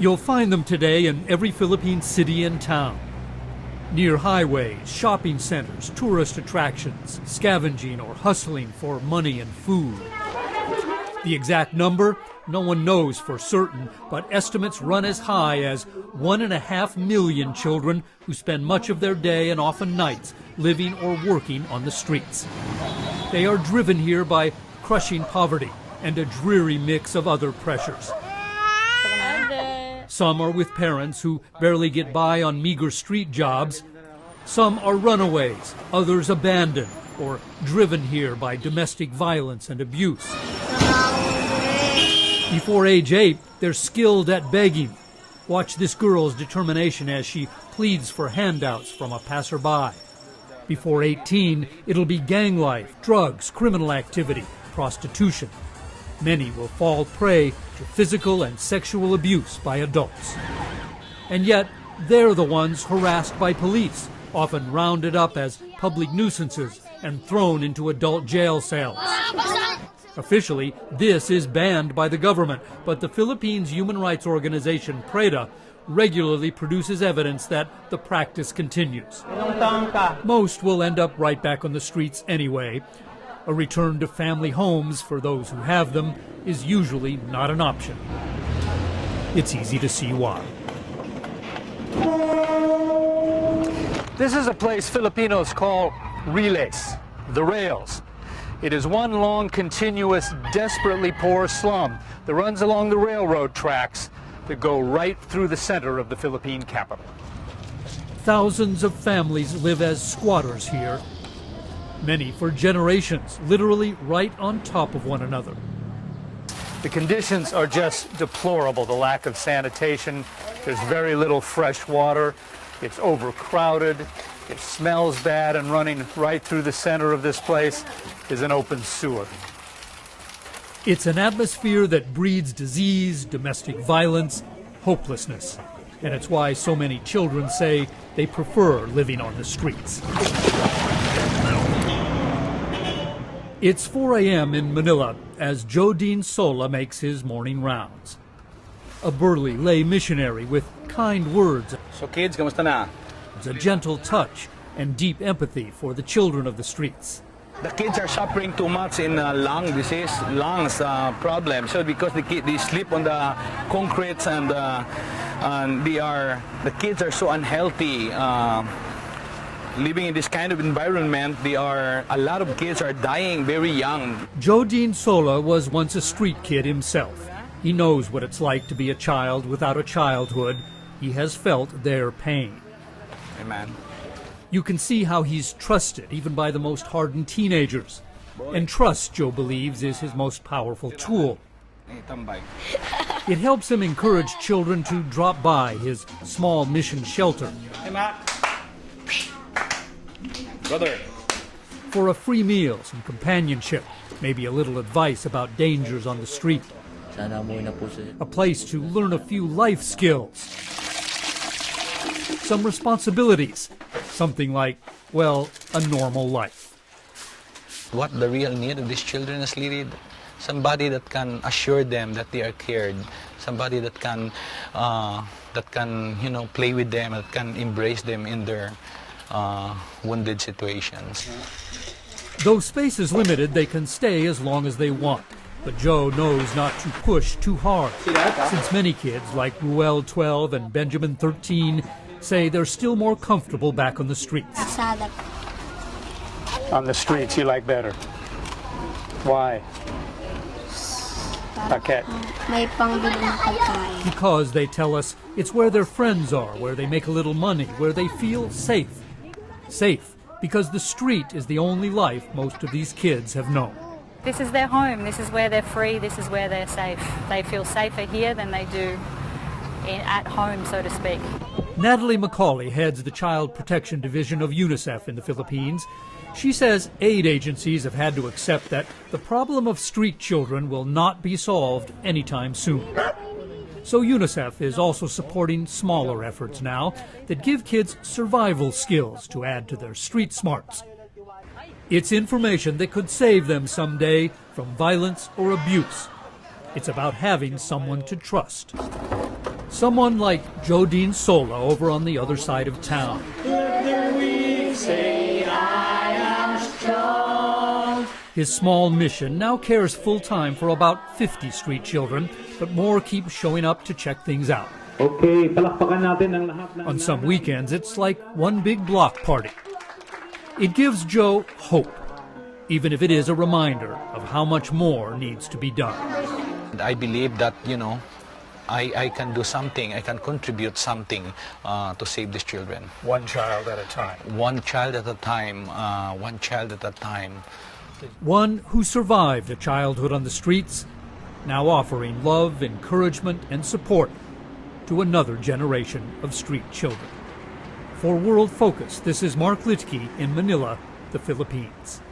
You'll find them today in every Philippine city and town. Near highways, shopping centers, tourist attractions, scavenging or hustling for money and food. The exact number, no one knows for certain, but estimates run as high as 1.5 million children who spend much of their day and often nights living or working on the streets. They are driven here by crushing poverty and a dreary mix of other pressures. Some are with parents who barely get by on meager street jobs. Some are runaways, others abandoned or driven here by domestic violence and abuse. Before age 8, they're skilled at begging. Watch this girl's determination as she pleads for handouts from a passerby. Before 18, it'll be gang life, drugs, criminal activity, prostitution. Many will fall prey to physical and sexual abuse by adults. And yet, they're the ones harassed by police, often rounded up as public nuisances and thrown into adult jail cells. Officially, this is banned by the government, but the Philippines human rights organization PREDA regularly produces evidence that the practice continues. Most will end up right back on the streets anyway. A return to family homes for those who have them is usually not an option. It's easy to see why. This is a place Filipinos call relays, the rails. It is one long, continuous, desperately poor slum that runs along the railroad tracks that go right through the center of the Philippine capital. Thousands of families live as squatters here, many for generations, literally right on top of one another. The conditions are just deplorable. The lack of sanitation, there's very little fresh water, it's overcrowded, it smells bad, and running right through the center of this place is an open sewer. It's an atmosphere that breeds disease, domestic violence, hopelessness. And it's why so many children say they prefer living on the streets. It's 4 a.m. in Manila as Jodine Sola makes his morning rounds. A burly lay missionary with kind words, So kids, kamusta na? a gentle touch, and deep empathy for the children of the streets. The kids are suffering too much in lung disease, lungs problem. So because they sleep on the concrete and the kids are so unhealthy. Living in this kind of environment, a lot of kids are dying very young. Jodine Sola was once a street kid himself. He knows what it's like to be a child without a childhood. He has felt their pain. Amen. You can see how he's trusted, even by the most hardened teenagers. And trust, Joe believes, is his most powerful tool. It helps him encourage children to drop by his small mission shelter. Hey, Matt. Brother. For a free meal, some companionship, maybe a little advice about dangers on the street. A place to learn a few life skills. Some responsibilities. Something like, well, a normal life. What the real need of these children is really somebody that can assure them that they are cared, somebody that can play with them, that can embrace them in their wounded situations. Though space is limited, they can stay as long as they want. But Joe knows not to push too hard, since many kids like Ruel, 12, and Benjamin, 13, say they're still more comfortable back on the streets. On the streets you like better. Why? Okay. Because they tell us it's where their friends are, where they make a little money, where they feel safe. Safe because the street is the only life most of these kids have known. This is their home. This is where they're free. This is where they're safe. They feel safer here than they do at home, so to speak. Natalie McCauley heads the Child Protection Division of UNICEF in the Philippines. She says aid agencies have had to accept that the problem of street children will not be solved anytime soon. So UNICEF is also supporting smaller efforts now that give kids survival skills to add to their street smarts. It's information that could save them someday from violence or abuse. It's about having someone to trust. Someone like Jodine Sola over on the other side of town. His small mission now cares full-time for about 50 street children, but more keep showing up to check things out. Okay, palakpakan natin ang lahat ng... On some weekends, it's like one big block party. It gives Joe hope, even if it is a reminder of how much more needs to be done. I believe that, I can do something, I can contribute something to save these children. One child at a time. One child at a time, one child at a time. One who survived a childhood on the streets, now offering love, encouragement, and support to another generation of street children. For World Focus, this is Mark Litke in Manila, the Philippines.